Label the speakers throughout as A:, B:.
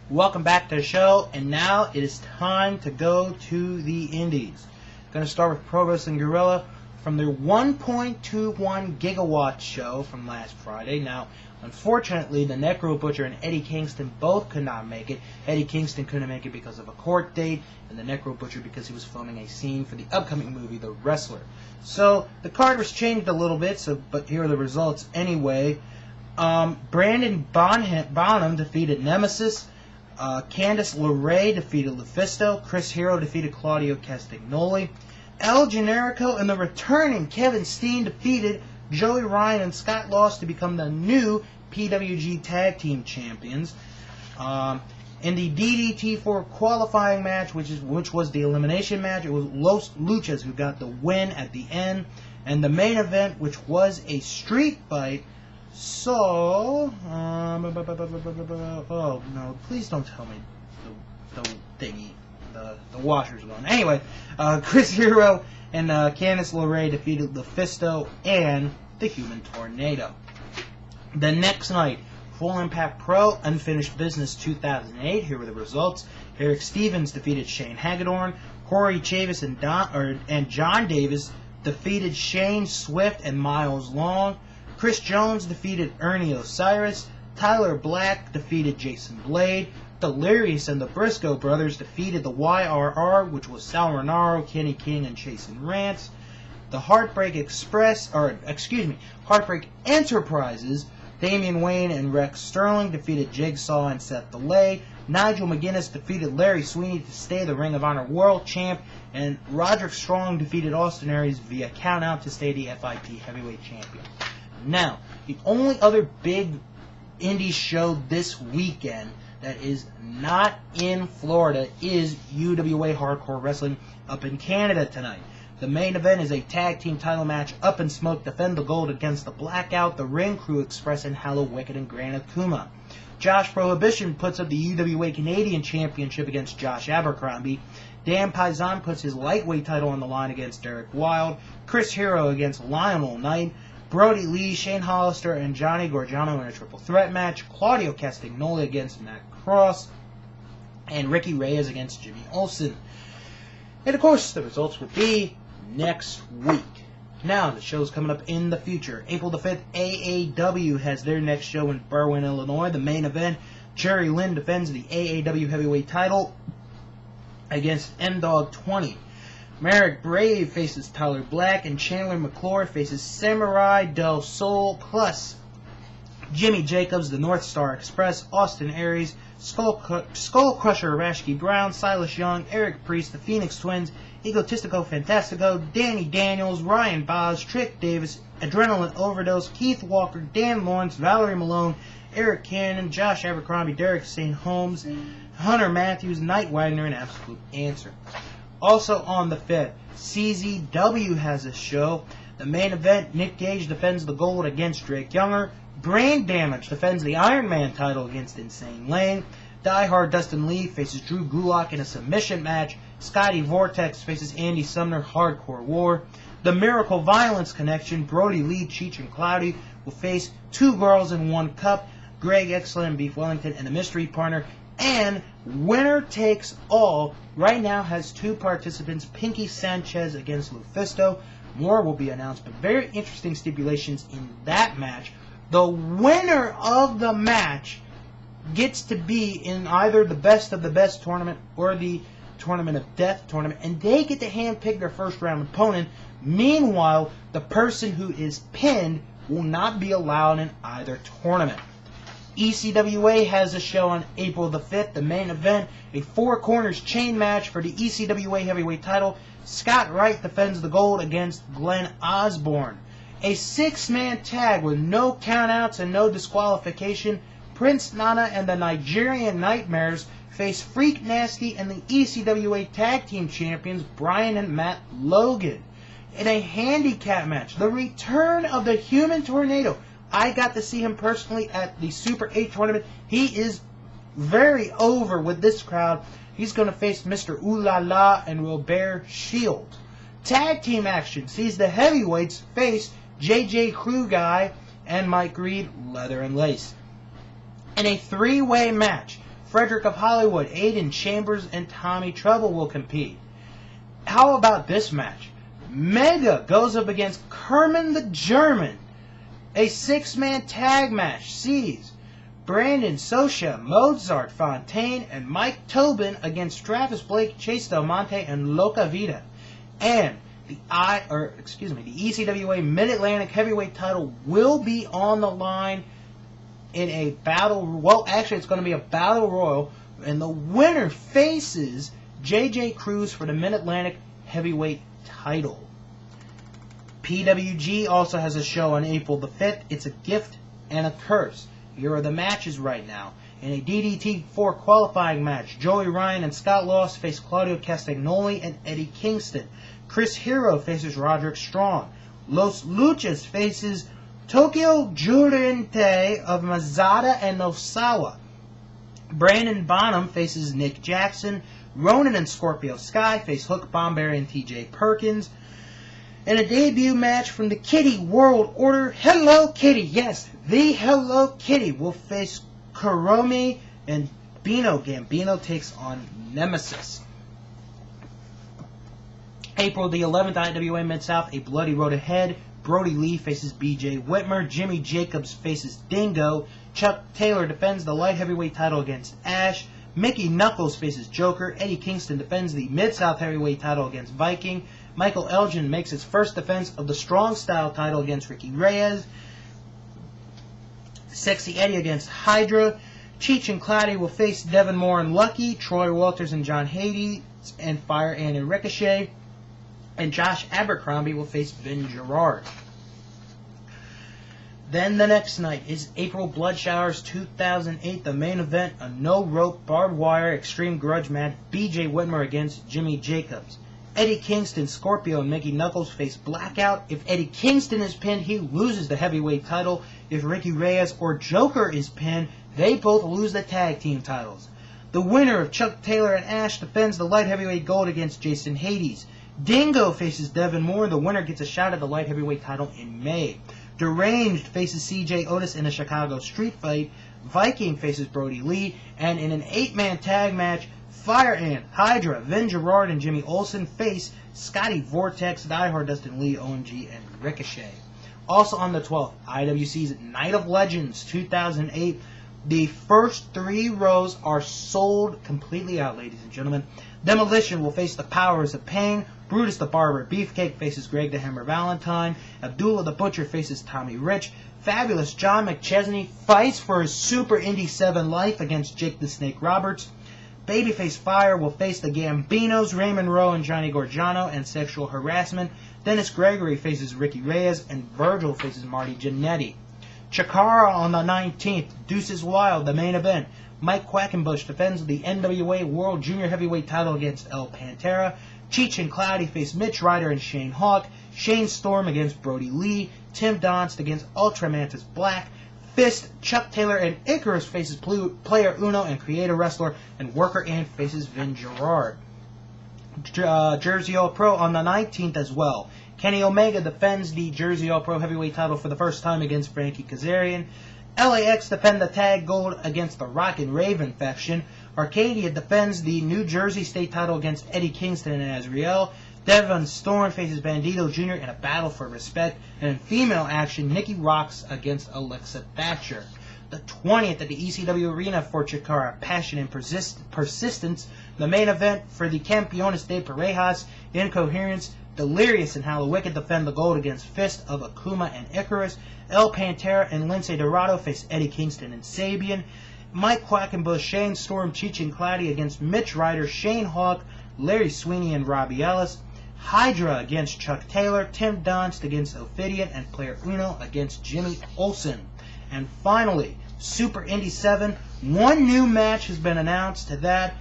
A: Welcome back to the show, and now it is time to go to the indies. Going to start with Pro Wrestling Guerrilla from their 1.21 gigawatt show from last Friday. Now, unfortunately, the Necro Butcher and Eddie Kingston both could not make it. Eddie Kingston couldn't make it because of a court date, and the Necro Butcher because he was filming a scene for the upcoming movie, The Wrestler. So, the card was changed a little bit, but here are the results anyway. Brandon Bonham defeated Nemesis. Candice LeRae defeated Lufisto. Chris Hero defeated Claudio Castagnoli. El Generico and the returning Kevin Steen defeated Joey Ryan and Scott Lost to become the new PWG Tag Team Champions. In the DDT4 qualifying match, which was the elimination match, it was Los Luchas who got the win at the end. And the main event, which was a street fight, oh no, please don't tell me the thingy, the washer's one. Anyway, Chris Hero and Candice LeRae defeated Lufisto and the Human Tornado. The next night, Full Impact Pro Unfinished Business 2008. Here were the results. Eric Stevens defeated Shane Hagedorn. Corey Chavis and John Davis defeated Shane Swift and Miles Long. Chris Jones defeated Ernie Osiris. Tyler Black defeated Jason Blade. Delirious and the Briscoe brothers defeated the YRR, which was Sal Renaro, Kenny King, and Chasen Rance. The Heartbreak Enterprises, Damian Wayne and Rex Sterling defeated Jigsaw and Seth DeLay. Nigel McGuinness defeated Larry Sweeney to stay the Ring of Honor World Champ. And Roderick Strong defeated Austin Aries via countout to stay the FIP Heavyweight Champion. Now, the only other big indie show this weekend that is not in Florida is UWA Hardcore Wrestling up in Canada tonight. The main event is a tag team title match. Up in Smoke defend the gold against the Blackout, the Ring Crew Express, and Hello Wicked and Granite Kuma. Josh Prohibition puts up the UWA Canadian Championship against Josh Abercrombie. Dan Paisan puts his lightweight title on the line against Derek Wilde. Chris Hero against Lionel Knight. Brody Lee, Shane Hollister, and Johnny Gargano in a triple threat match. Claudio Castagnoli against Matt Cross. And Ricky Reyes against Jimmy Olsen. And of course, the results will be next week. Now, the show's coming up in the future. April the 5th, AAW has their next show in Berwyn, Illinois. The main event, Jerry Lynn defends the AAW Heavyweight title against M-Dog 20. Merrick Brave faces Tyler Black, and Chandler McClure faces Samurai Del Sol, plus Jimmy Jacobs, the North Star Express, Austin Aries, Skull Crusher Rashki Brown, Silas Young, Eric Priest, the Phoenix Twins, Egotistico Fantastico, Danny Daniels, Ryan Boz, Trick Davis, Adrenaline Overdose, Keith Walker, Dan Lawrence, Valerie Malone, Eric Cannon, Josh Abercrombie, Derek St. Holmes, Hunter Matthews, Knight Wagner, and Absolute Answer. Also on the 5th, CZW has a show. The main event, Nick Gage defends the gold against Drake Younger. Brain Damage defends the Iron Man title against Insane Lane. Die Hard Dustin Lee faces Drew Gulak in a submission match. Scotty Vortex faces Andy Sumner, Hardcore War. The Miracle Violence Connection, Brody Lee, Cheech, and Cloudy will face Two Girls in One Cup, Greg Excellent and Beef Wellington, and the mystery partner. And winner takes all right now has two participants, Pinky Sanchez against Lufisto. More will be announced, but very interesting stipulations in that match. The winner of the match gets to be in either the Best of the Best tournament or the Tournament of Death tournament, and they get to handpick their first round opponent. Meanwhile, the person who is pinned will not be allowed in either tournament. ECWA has a show on April the 5th. The main event, a Four Corners chain match for the ECWA heavyweight title. Scott Wright defends the gold against Glenn Osborne. A 6-man tag with no countouts and no disqualification. Prince Nana and the Nigerian Nightmares face Freak Nasty and the ECWA Tag Team Champions Brian and Matt Logan. In a handicap match, the return of the Human Tornado. I got to see him personally at the Super 8 tournament. He is very over with this crowd. He's going to face Mr. Ooh La La and Robert Shield. Tag team action sees the heavyweights face JJ Crew Guy and Mike Reed, Leather and Lace. In a three-way match, Frederick of Hollywood, Aiden Chambers, and Tommy Trouble will compete. How about this match? Mega goes up against Kerman the German. A 6-man tag match sees Brandon Sosha, Mozart Fontaine, and Mike Tobin against Travis Blake, Chase Del Monte, and Loca Vida. And the ECWA Mid-Atlantic Heavyweight title will be on the line in a battle. Well, actually, it's going to be a battle royal, and the winner faces JJ Cruz for the Mid-Atlantic Heavyweight title. PWG also has a show on April the 5th. It's a gift and a curse. Here are the matches right now. In a DDT4 qualifying match, Joey Ryan and Scott Lost face Claudio Castagnoli and Eddie Kingston. Chris Hero faces Roderick Strong. Los Luchas faces Tokyo Jurente of Mazada and Nosawa. Brandon Bonham faces Nick Jackson. Ronan and Scorpio Sky face Hook Bomberry and TJ Perkins. In a debut match from the Kitty World Order, Hello Kitty, yes, the Hello Kitty will face Kuromi and Bino. Gambino takes on Nemesis. April the 11th, IWA Mid-South, a bloody road ahead. Brody Lee faces BJ Whitmer. Jimmy Jacobs faces Dingo. Chuck Taylor defends the light heavyweight title against Ash. Mickey Knuckles faces Joker. Eddie Kingston defends the Mid-South heavyweight title against Viking. Michael Elgin makes his first defense of the Strong Style title against Ricky Reyes. Sexy Eddie against Hydra. Cheech and Cloudy will face Devin Moore and Lucky. Troy Walters and John Hades and Fire Ann and Ricochet. And Josh Abercrombie will face Ben Gerard. Then the next night is April Blood Showers 2008. The main event, a no-rope, barbed wire, extreme grudge match. BJ Whitmer against Jimmy Jacobs. Eddie Kingston, Scorpio, and Mickey Knuckles face Blackout. If Eddie Kingston is pinned, he loses the heavyweight title. If Ricky Reyes or Joker is pinned, they both lose the tag team titles. The winner of Chuck Taylor and Ash defends the light heavyweight gold against Jason Hades. Dingo faces Devin Moore. The winner gets a shot at the light heavyweight title in May. Deranged faces CJ Otis in a Chicago street fight. Viking faces Brody Lee. And in an 8-man tag match, Fire Ant, Hydra, Vin Gerard, and Jimmy Olsen face Scotty Vortex, Diehard, Dustin Lee, OMG, and Ricochet. Also on the 12th, IWC's Night of Legends 2008. The first 3 rows are sold completely out, ladies and gentlemen. Demolition will face the Powers of Pain. Brutus the Barber Beefcake faces Greg the Hammer Valentine. Abdullah the Butcher faces Tommy Rich. Fabulous John McChesney fights for his Super Indy 7 life against Jake the Snake Roberts. Babyface Fire will face the Gambinos, Raymond Rowe and Johnny Gargano, and Sexual Harassment. Dennis Gregory faces Ricky Reyes, and Virgil faces Marty Jannetty. Chikara on the 19th, Deuces Wild, the main event. Mike Quackenbush defends the NWA World Junior Heavyweight title against El Pantera. Cheech and Cloudy face Mitch Ryder and Shane Hawk. Shane Storm against Brody Lee. Tim Donst against Ultramantis Black. Fist, Chuck Taylor, and Icarus faces Player Uno and Creator Wrestler. And Worker Ant faces Vin Gerard. Jersey All Pro on the 19th as well. Kenny Omega defends the Jersey All Pro Heavyweight title for the first time against Frankie Kazarian. LAX defend the tag gold against the Rock and Raven faction. Arcadia defends the New Jersey State title against Eddie Kingston and Azriel. Devon Storm faces Bandito Jr. in a battle for respect. And in female action, Nikki Rocks against Alexa Thatcher. The 20th at the ECW Arena for Chikara, Passion and Persistence. The main event for the Campeones de Parejas, Incoherence. Delirious and Hallowicked defend the gold against Fist of Akuma and Icarus. El Pantera and Lince Dorado face Eddie Kingston and Sabian. Mike Quackenbush, Shane Storm, Cheech and Cloudy against Mitch Ryder, Shane Hawk, Larry Sweeney, and Robbie Ellis. Hydra against Chuck Taylor. Tim Donst against Ophidian, and Player Uno against Jimmy Olsen. And finally, Super Indy 7. One new match has been announced to that.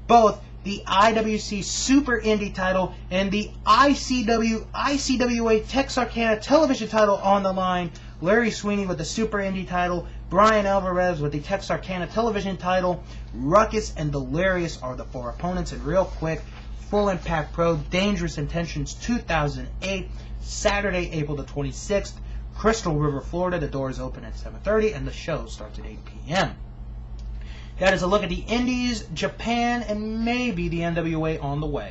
A: Both the IWC Super Indy title and the ICWA Texarkana television title on the line. Larry Sweeney with the Super Indy title. Brian Alvarez with the Texarkana television title. Ruckus and Delirious are the 4 opponents. And real quick, Full Impact Pro Dangerous Intentions 2008, Saturday, April the 26th, Crystal River, Florida. The doors open at 7:30 and the show starts at 8 p.m. That is a look at the Indies, Japan, and maybe the NWA on the way.